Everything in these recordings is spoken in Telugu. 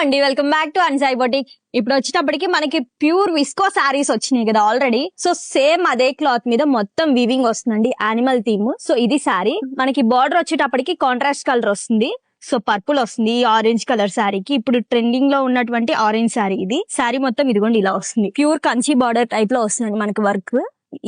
అండి, వెల్కమ్ బ్యాక్ టు అన్సాయి బొటిక్. ఇప్పుడు వచ్చేటప్పటికి మనకి ప్యూర్ విస్కో సారీస్ వచ్చినాయి కదా ఆల్రెడీ. సో సేమ్ అదే క్లాత్ మీద మొత్తం వీవింగ్ వస్తుందండి, యానిమల్ థీమ్. సో ఇది సారీ మనకి బార్డర్ వచ్చేటప్పటికి కాంట్రాస్ట్ కలర్ వస్తుంది. సో పర్పుల్ వస్తుంది ఈ ఆరెంజ్ కలర్ శారీకి. ఇప్పుడు ట్రెండింగ్ లో ఉన్నటువంటి ఆరెంజ్ శారీ ఇది. శారీ మొత్తం ఇదిగోండి ఇలా వస్తుంది, ప్యూర్ కంచి బార్డర్ టైప్ లో వస్తుంది మనకి వర్క్.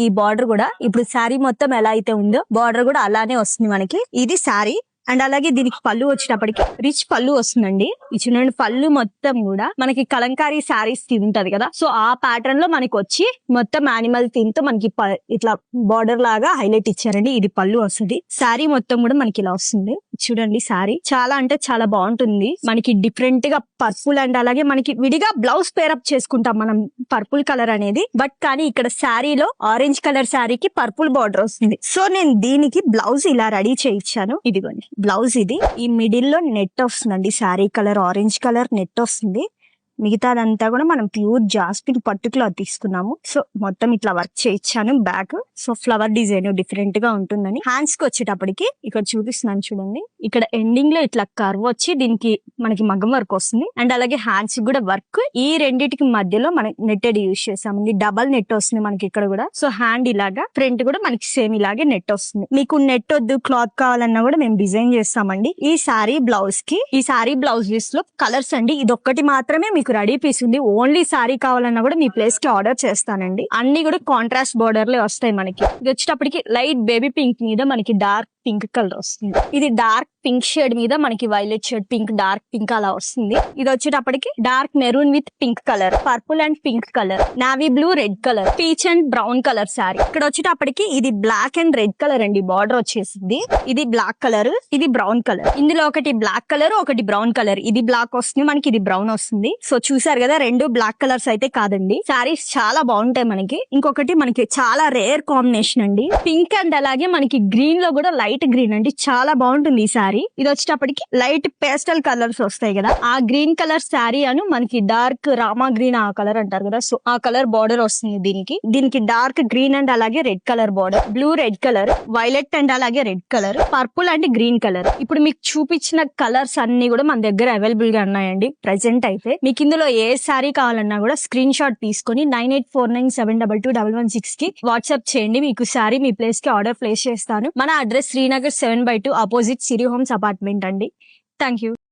ఈ బార్డర్ కూడా ఇప్పుడు శారీ మొత్తం ఎలా అయితే ఉందో బార్డర్ కూడా అలానే వస్తుంది మనకి. ఇది శారీ. అండ్ అలాగే దీనికి పళ్ళు వచ్చేటప్పటికి రిచ్ పళ్ళు వస్తుందండి. ఈ చిన్న పళ్ళు మొత్తం కూడా మనకి కలంకారీ శారీస్ ఉంటది కదా, సో ఆ ప్యాటర్న్ లో మనకి వచ్చి మొత్తం యానిమల్ థీమ్ తో మనకి ఇట్లా బార్డర్ లాగా హైలైట్ ఇచ్చారండి. ఇది పళ్ళు వస్తుంది. శారీ మొత్తం కూడా మనకి ఇలా వస్తుంది. చూడండి శారీ చాలా అంటే చాలా బాగుంటుంది. మనకి డిఫరెంట్ గా పర్పుల్ అండ్ అలాగే మనకి విడిగా బ్లౌజ్ పేరప్ చేసుకుంటాం మనం పర్పుల్ కలర్ అనేది. బట్ కానీ ఇక్కడ శారీలో ఆరెంజ్ కలర్ శారీకి పర్పుల్ బార్డర్ వస్తుంది. సో నేను దీనికి బ్లౌజ్ ఇలా రెడీ చేయించాను. ఇదిగోండి బ్లౌజ్. ఇది ఈ మిడిల్ లో నెట్ వస్తుందండి, sari colour orange colour net వస్తుంది. మిగతాదంతా కూడా మనం ప్యూర్ జాస్మిన్ పట్టు క్లాత్ తీసుకున్నాము. సో మొత్తం ఇట్లా వర్క్ చేయించాను back. So flower design different గా ఉంటుందని. హ్యాండ్స్ కి వచ్చేటప్పటికి ఇక్కడ చూపిస్తున్నాను చూడండి, ఇక్కడ ఎండింగ్ లో ఇట్లా కర్వ్ వచ్చి దీనికి మనకి మగ్గం వర్క్ వస్తుంది. అండ్ అలాగే హ్యాండ్స్ కూడా వర్క్. ఈ రెండిటికి మధ్యలో మనం నెట్టెడ్ యూజ్ చేసామండి. డబల్ నెట్ వస్తుంది మనకి ఇక్కడ కూడా. సో హ్యాండ్ ఇలాగా, ఫ్రంట్ కూడా మనకి సేమ్ ఇలాగే నెట్ వస్తుంది. మీకు నెట్ వద్దు క్లాత్ కావాలన్నా కూడా మేము డిజైన్ చేస్తామండి. ఈ సారీ బ్లౌజ్ కి, ఈ సారీ బ్లౌజెస్ లో కలర్స్ అండి, ఇది ఒక్కటి మాత్రమే మీకు రెడీ పీస్ ఉంది. ఓన్లీ సారీ కావాలన్నా కూడా మీ ప్లేస్ కి ఆర్డర్ చేస్తానండి. అన్ని కూడా కాంట్రాస్ట్ బోర్డర్ లే వస్తాయి మనకి. ఇది వచ్చేటప్పటికి లైట్ బేబీ పింక్ మీద మనకి డార్క్ పింక్ కలర్ వస్తుంది. ఇది డార్క్ పింక్ షేడ్ మీద మనకి violet shade, pink, dark pink అలా వస్తుంది. ఇది వచ్చేటప్పటికి dark maroon with pink colour, purple and pink colour, navy blue red colour, peach and brown colour sari. ఇక్కడ వచ్చేటప్పటికి ఇది బ్లాక్ అండ్ రెడ్ కలర్ అండి, బార్డర్ వచ్చేసింది. ఇది బ్లాక్ కలర్, ఇది బ్రౌన్ కలర్. ఇందులో ఒకటి బ్లాక్ కలర్, ఒకటి బ్రౌన్ కలర్. ఇది బ్లాక్ వస్తుంది మనకి, ఇది బ్రౌన్ వస్తుంది. సో చూసారు కదా, రెండు బ్లాక్ కలర్స్ అయితే కాదండి. శారీస్ చాలా బాగుంటాయి మనకి. ఇంకొకటి మనకి చాలా రేర్ కాంబినేషన్ అండి, పింక్ అండ్ అలాగే మనకి గ్రీన్ లో కూడా లైట్ గ్రీన్ అండి, చాలా బాగుంటుంది ఈ శారీ. ఇది వచ్చేటప్పటికి లైట్ పేస్టల్ కలర్స్ వస్తాయి కదా, ఆ గ్రీన్ కలర్ శారీ అను మనకి డార్క్ రామా గ్రీన్ ఆ కలర్ అంటారు కదా, సో ఆ కలర్ బార్డర్ వస్తుంది దీనికి. దీనికి డార్క్ గ్రీన్ అండ్ అలాగే red colour border, blue red colour, violet and అలాగే red colour, purple and green colour. ఇప్పుడు మీకు చూపించిన కలర్స్ అన్ని కూడా మన దగ్గర అవైలబుల్ గా ఉన్నాయండి ప్రెసెంట్ అయితే. మీకు ఇందులో ఏ శారీ కావాలన్నా కూడా స్క్రీన్ షాట్ తీసుకొని 9849722116 కి వాట్సాప్ చేయండి. మీకు శారీ మీ ప్లేస్ కి ఆర్డర్ ప్లేస్ చేస్తాను. మన అడ్రస్ శ్రీనగర్ 7/2 ఆపోజిట్ సిరి హోమ్స్ అపార్ట్మెంట్ అండి. Thank you.